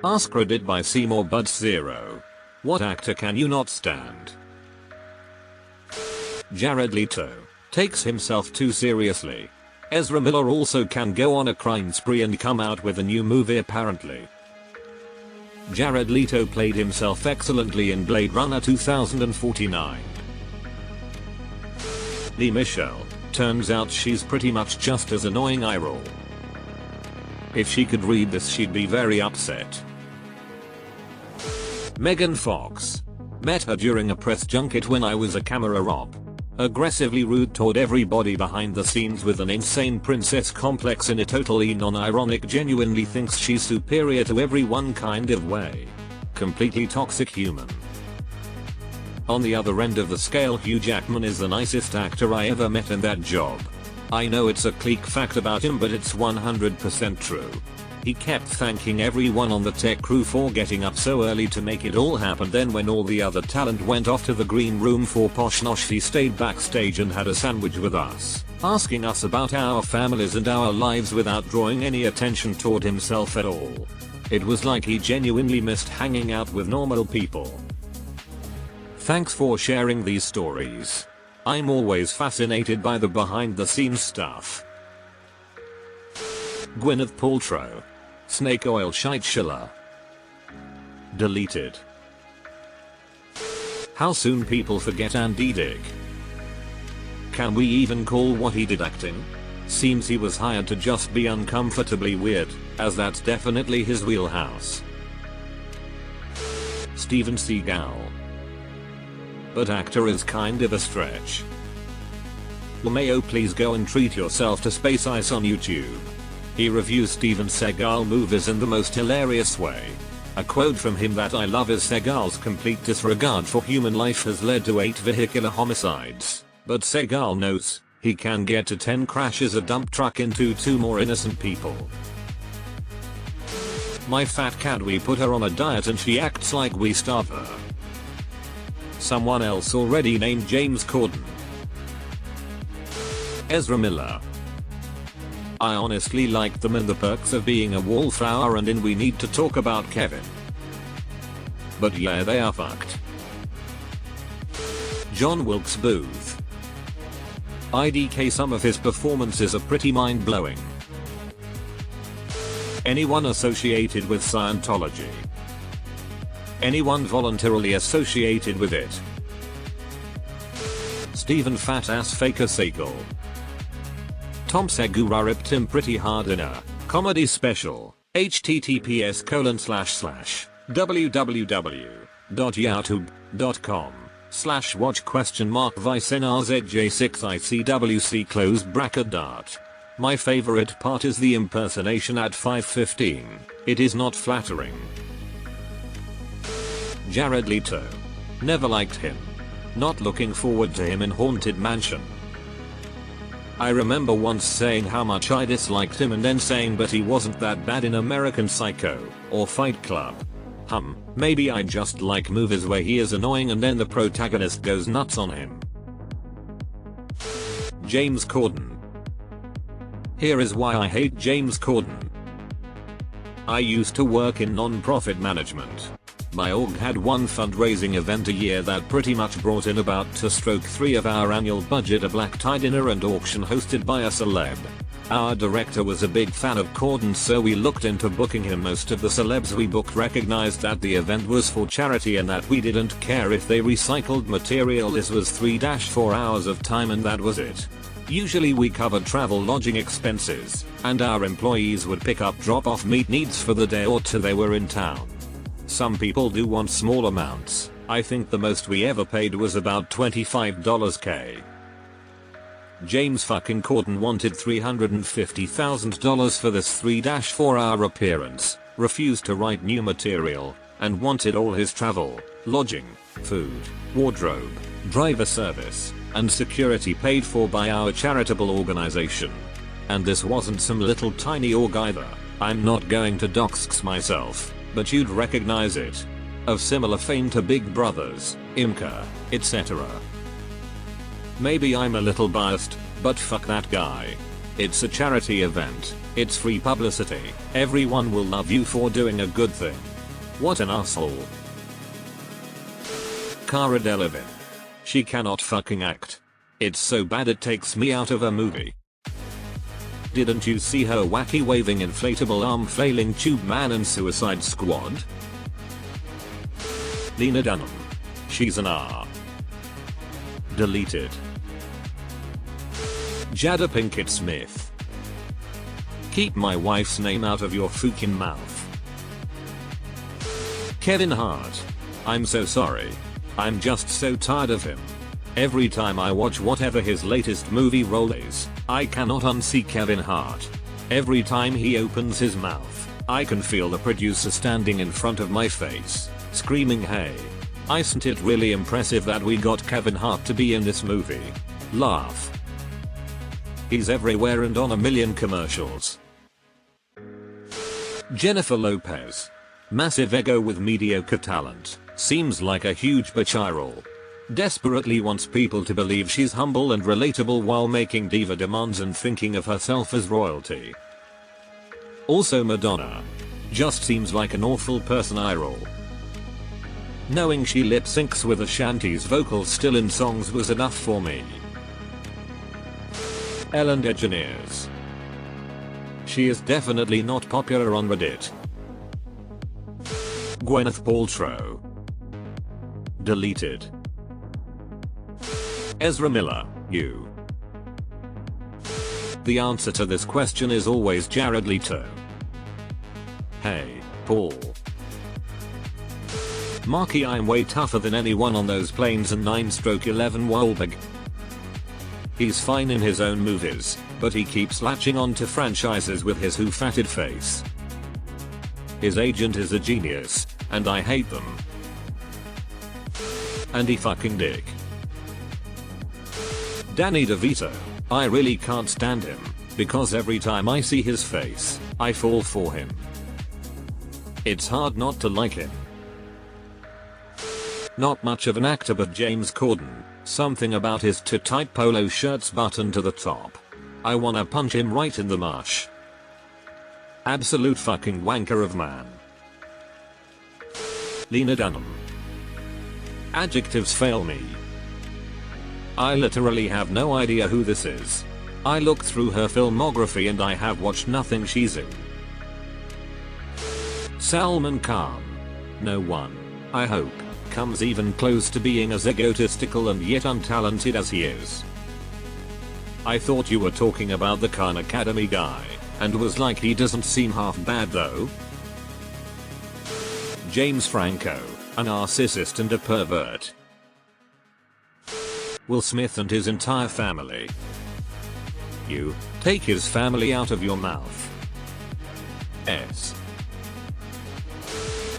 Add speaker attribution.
Speaker 1: AskReddit by Seymour Buds 0. What actor can you not stand? Jared Leto takes himself too seriously. Ezra Miller also can go on a crime spree and come out with a new movie apparently. Jared Leto played himself excellently in Blade Runner 2049. Lea Michele, turns out she's pretty much just as annoying. I roll. If she could read this she'd be very upset. Megan Fox. Met her during a press junket when I was a camera op. Aggressively rude toward everybody behind the scenes with an insane princess complex in a totally non-ironic, genuinely thinks she's superior to everyone kind of way. Completely toxic human. On the other end of the scale, Hugh Jackman is the nicest actor I ever met in that job. I know it's a clique fact about him, but it's 100% true. He kept thanking everyone on the tech crew for getting up so early to make it all happen. Then when all the other talent went off to the green room for posh nosh, he stayed backstage and had a sandwich with us, asking us about our families and our lives without drawing any attention toward himself at all. It was like he genuinely missed hanging out with normal people. Thanks for sharing these stories. I'm always fascinated by the behind the scenes stuff. Gwyneth Paltrow. Snake oil shite Schiller. Deleted. How soon people forget Andy Dick. Can we even call what he did acting? Seems he was hired to just be uncomfortably weird, as that's definitely his wheelhouse. Steven Seagal. But actor is kind of a stretch. LeMayo, please go and treat yourself to Space Ice on YouTube. He reviews Steven Seagal movies in the most hilarious way. A quote from him that I love is, Seagal's complete disregard for human life has led to 8 vehicular homicides, but Seagal knows he can get to 10 crashes a dump truck into 2 more innocent people. My fat cat, we put her on a diet and she acts like we starve her. Someone else already named James Corden. Ezra Miller. I honestly like them in The Perks of Being a Wallflower and in We Need to Talk About Kevin. But yeah, they are fucked. John Wilkes Booth. IDK, some of his performances are pretty mind-blowing. Anyone associated with Scientology? Anyone voluntarily associated with it? Stephen Fat Ass Faker Segal. Tom Segura ripped him pretty hard in a comedy special. https://www.youtube.com/watch?vicenrzj6icwc My favorite part is the impersonation at 5:15. It is not flattering. Jared Leto. Never liked him. Not looking forward to him in Haunted Mansion. I remember once saying how much I disliked him and then saying but he wasn't that bad in American Psycho or Fight Club. Maybe I just like movies where he is annoying and then the protagonist goes nuts on him. James Corden. Here is why I hate James Corden. I used to work in non-profit management. My org had one fundraising event a year that pretty much brought in about 2/3 of our annual budget, a black tie dinner and auction hosted by a celeb. Our director was a big fan of Corden, so we looked into booking him. Most of the celebs we booked recognized that the event was for charity and that we didn't care if they recycled material. This was 3-4 hours of time and that was it. Usually we covered travel, lodging expenses, and our employees would pick up drop-off meat needs for the day or two they were in town. Some people do want small amounts. I think the most we ever paid was about $25k. James fucking Corden wanted $350,000 for this 3-4 hour appearance, refused to write new material, and wanted all his travel, lodging, food, wardrobe, driver service, and security paid for by our charitable organization. And this wasn't some little tiny org either. I'm not going to dox myself, but you'd recognize it. Of similar fame to Big Brothers, Imca, etc. Maybe I'm a little biased, but fuck that guy. It's a charity event, it's free publicity, everyone will love you for doing a good thing. What an asshole. Cara Delevingne. She cannot fucking act. It's so bad it takes me out of a movie. Didn't you see her wacky waving inflatable arm flailing tube man in Suicide Squad? Lena Dunham. She's an R. Deleted. Jada Pinkett Smith. Keep my wife's name out of your fucking mouth. Kevin Hart. I'm so sorry. I'm just so tired of him. Every time I watch whatever his latest movie role is, I cannot unsee Kevin Hart. Every time he opens his mouth, I can feel the producer standing in front of my face, screaming, "Hey, isn't it really impressive that we got Kevin Hart to be in this movie?" Laugh. He's everywhere and on a million commercials. Jennifer Lopez. Massive ego with mediocre talent, seems like a huge bitch eye roll. Desperately wants people to believe she's humble and relatable while making diva demands and thinking of herself as royalty. Also Madonna. Just seems like an awful person eye roll. Knowing she lip syncs with Ashanti's vocals still in songs was enough for me. Ellen DeGeneres. She is definitely not popular on Reddit. Gwyneth Paltrow. Deleted. Ezra Miller, you. The answer to this question is always Jared Leto. Hey, Paul. Marky, I'm way tougher than anyone on those planes and 9/11 Wahlberg. He's fine in his own movies, but he keeps latching on to franchises with his who-fatted face. His agent is a genius, and I hate them. Andy fucking Dick. Danny DeVito. I really can't stand him, because every time I see his face, I fall for him. It's hard not to like him. Not much of an actor but James Corden, something about his too tight polo shirt's button to the top. I wanna punch him right in the mush. Absolute fucking wanker of man. Lena Dunham. Adjectives fail me. I literally have no idea who this is. I looked through her filmography and I have watched nothing she's in. Salman Khan. No one, I hope, comes even close to being as egotistical and yet untalented as he is. I thought you were talking about the Khan Academy guy, and was like, he doesn't seem half bad though. James Franco, a narcissist and a pervert. Will Smith and his entire family. You, take his family out of your mouth. S.